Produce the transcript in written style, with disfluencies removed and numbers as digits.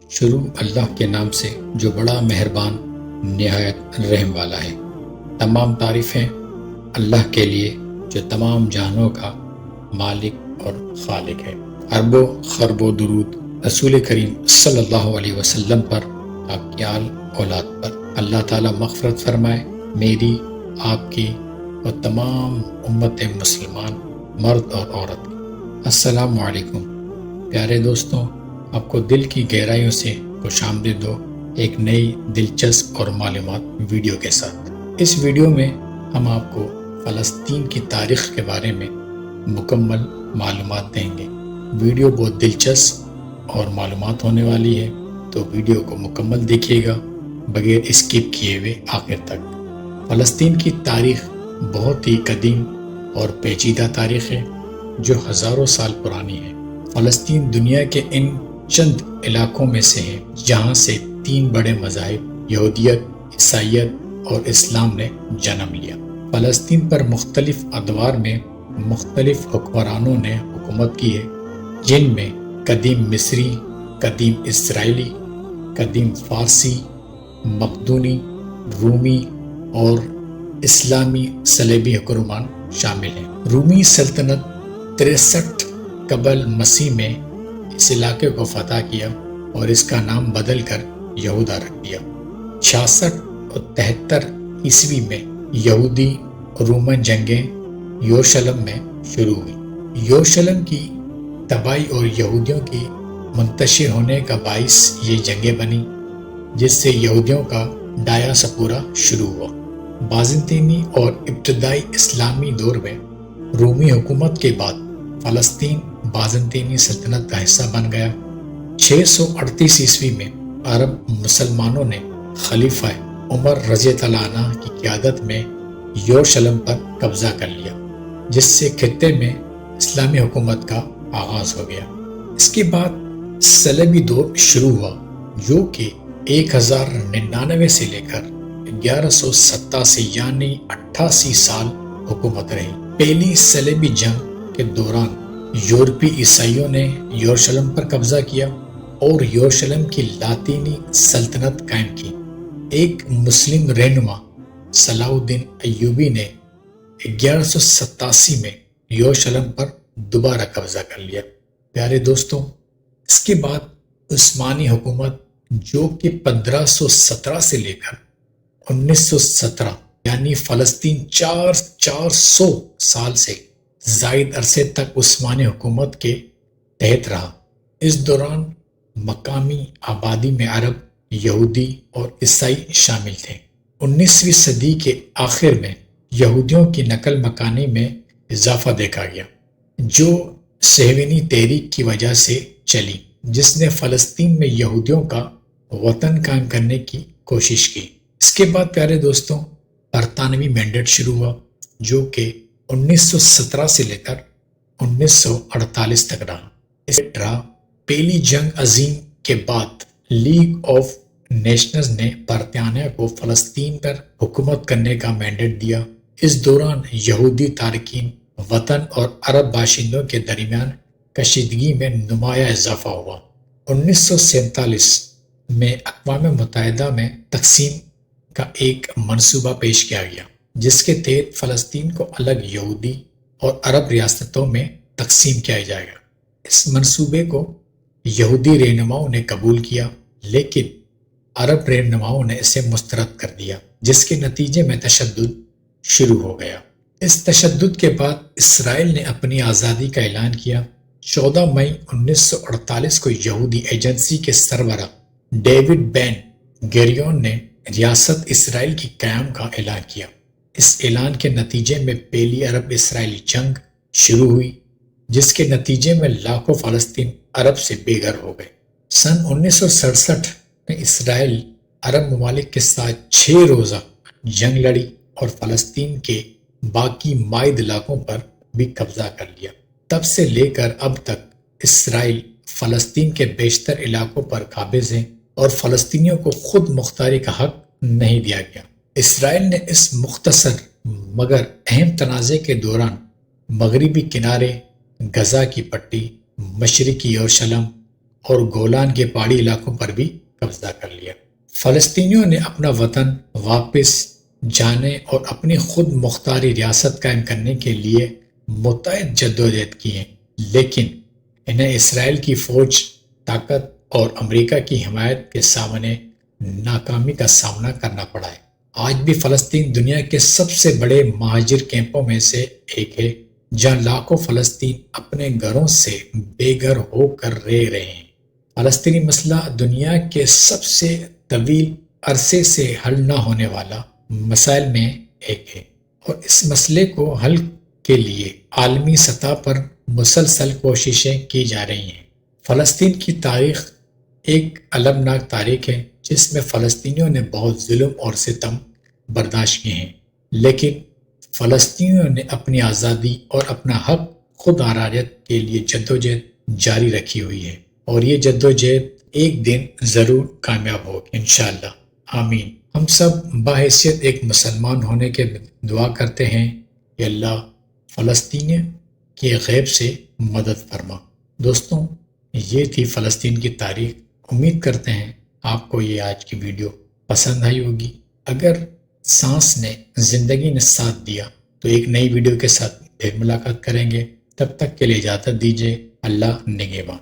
شروع اللہ کے نام سے جو بڑا مہربان نہایت رحم والا ہے۔ تمام تعریفیں اللہ کے لیے جو تمام جہانوں کا مالک اور خالق ہے۔ ارب و خرب و درود رسول کریم صلی اللہ علیہ وسلم پر، آپ کی آل اولاد پر۔ اللہ تعالیٰ مغفرت فرمائے میری، آپ کی اور تمام امت مسلمان مرد اور عورت کی۔ السلام علیکم پیارے دوستوں، آپ کو دل کی گہرائیوں سے خوش آمدید ہو ایک نئی دلچسپ اور معلومات ویڈیو کے ساتھ۔ اس ویڈیو میں ہم آپ کو فلسطین کی تاریخ کے بارے میں مکمل معلومات دیں گے۔ ویڈیو بہت دلچسپ اور معلومات ہونے والی ہے، تو ویڈیو کو مکمل دیکھیے گا بغیر اسکپ کیے ہوئے آخر تک۔ فلسطین کی تاریخ بہت ہی قدیم اور پیچیدہ تاریخ ہے جو ہزاروں سال پرانی ہے۔ فلسطین دنیا کے ان چند علاقوں میں سے ہے جہاں سے 3 بڑے مذاہب یہودیت، عیسائیت اور اسلام نے جنم لیا۔ فلسطین پر مختلف ادوار میں مختلف حکمرانوں نے حکومت کی ہے، جن میں قدیم مصری، قدیم اسرائیلی، قدیم فارسی، مقدونی، رومی اور اسلامی صلیبی حکمران شامل ہیں۔ رومی سلطنت 63 قبل مسیح میں اس علاقے کو فتح کیا اور اس کا نام بدل کر یہودا رکھ دیا۔ 66 اور 73 عیسوی میں یہودی رومن جنگیں یروشلم میں شروع ہوئی۔ یروشلم کی تباہی اور یہودیوں کی منتشر ہونے کا باعث یہ جنگیں بنی، جس سے یہودیوں کا ڈایاسپورا شروع ہوا۔ بازنطینی اور ابتدائی اسلامی دور میں رومی حکومت کے بعد فلسطین بازنطینی سلطنت کا حصہ بن گیا۔ 638 عیسوی میں عرب مسلمانوں نے خلیفہ عمر رضی اللہ عنہ کی قیادت میں یروشلم پر قبضہ کر لیا، جس سے خطے میں اسلامی حکومت کا آغاز ہو گیا۔ اس کے بعد صلیبی دور شروع ہوا، جو کہ 1099 سے لے کر 1187 یعنی 88 سال حکومت رہی۔ پہلی صلیبی جنگ کے دوران یورپی عیسائیوں نے یروشلم پر قبضہ کیا اور یروشلم کی لاطینی سلطنت قائم کی۔ ایک مسلم رہنما صلاح الدین ایوبی نے 1187 میں یروشلم پر دوبارہ قبضہ کر لیا۔ پیارے دوستوں، اس کے بعد عثمانی حکومت جو کہ 1517 سے لے کر 1917 یعنی فلسطین 400 سال سے زائد عرصے تک عثمانی حکومت کے تحت رہا۔ اس دوران مقامی آبادی میں عرب، یہودی اور عیسائی شامل تھے۔ 19ویں صدی کے آخر میں یہودیوں کی نقل مکانی میں اضافہ دیکھا گیا، جو صہیونی تحریک کی وجہ سے چلی، جس نے فلسطین میں یہودیوں کا وطن قائم کرنے کی کوشش کی۔ اس کے بعد پیارے دوستوں برطانوی مینڈیٹ شروع ہوا، جو کہ 1917 سے لے کر 1948 تک رہا۔ پہلی جنگ عظیم کے بعد لیگ آف نیشنز نے برطانیہ کو فلسطین پر حکومت کرنے کا مینڈیٹ دیا۔ اس دوران یہودی تارکین وطن اور عرب باشندوں کے درمیان کشیدگی میں نمایاں اضافہ ہوا۔ 1947 میں اقوام متحدہ میں تقسیم کا ایک منصوبہ پیش کیا گیا، جس کے تحت فلسطین کو الگ یہودی اور عرب ریاستوں میں تقسیم کیا جائے گا۔ اس منصوبے کو یہودی رہنماؤں نے قبول کیا، لیکن عرب رہنماؤں نے اسے مسترد کر دیا، جس کے نتیجے میں تشدد شروع ہو گیا۔ اس تشدد کے بعد اسرائیل نے اپنی آزادی کا اعلان کیا۔ 14 مئی 1948 کو یہودی ایجنسی کے سربراہ ڈیوڈ بین گوریون نے ریاست اسرائیل کی قیام کا اعلان کیا۔ اس اعلان کے نتیجے میں پہلی عرب اسرائیلی جنگ شروع ہوئی، جس کے نتیجے میں لاکھوں فلسطین عرب سے بے گھر ہو گئے۔ سن 1967 میں اسرائیل عرب ممالک کے ساتھ 6 روزہ جنگ لڑی اور فلسطین کے باقی مائد علاقوں پر بھی قبضہ کر لیا۔ تب سے لے کر اب تک اسرائیل فلسطین کے بیشتر علاقوں پر قابض ہے اور فلسطینیوں کو خود مختاری کا حق نہیں دیا گیا۔ اسرائیل نے اس مختصر مگر اہم تنازع کے دوران مغربی کنارے، غزہ کی پٹی، مشرقی یروشلم اور گولان کے پہاڑی علاقوں پر بھی قبضہ کر لیا۔ فلسطینیوں نے اپنا وطن واپس جانے اور اپنی خود مختاری ریاست قائم کرنے کے لیے متعدد جدوجہد کی ہیں، لیکن انہیں اسرائیل کی فوج طاقت اور امریکہ کی حمایت کے سامنے ناکامی کا سامنا کرنا پڑا ہے۔ آج بھی فلسطین دنیا کے سب سے بڑے مہاجر کیمپوں میں سے ایک ہے، جہاں لاکھوں فلسطین اپنے گھروں سے بے گھر ہو کر رہ رہے ہیں۔ فلسطینی مسئلہ دنیا کے سب سے طویل عرصے سے حل نہ ہونے والا مسائل میں ایک ہے، اور اس مسئلے کو حل کے لیے عالمی سطح پر مسلسل کوششیں کی جا رہی ہیں۔ فلسطین کی تاریخ ایک المناک تاریخ ہے، جس میں فلسطینیوں نے بہت ظلم اور ستم برداشت کیے ہیں، لیکن فلسطینیوں نے اپنی آزادی اور اپنا حق خود ارادیت کے لیے جدوجہد جاری رکھی ہوئی ہے، اور یہ جدوجہد ایک دن ضرور کامیاب ہوگی انشاءاللہ، آمین۔ ہم سب بحیثیت ایک مسلمان ہونے کے دعا کرتے ہیں کہ اللہ فلسطین کے غیب سے مدد فرما۔ دوستوں، یہ تھی فلسطین کی تاریخ۔ امید کرتے ہیں آپ کو یہ آج کی ویڈیو پسند آئی ہوگی۔ اگر سانس نے زندگی نے ساتھ دیا تو ایک نئی ویڈیو کے ساتھ پھر ملاقات کریں گے۔ تب تک کے لیے اجازت دیجیے۔ اللہ نگہباں۔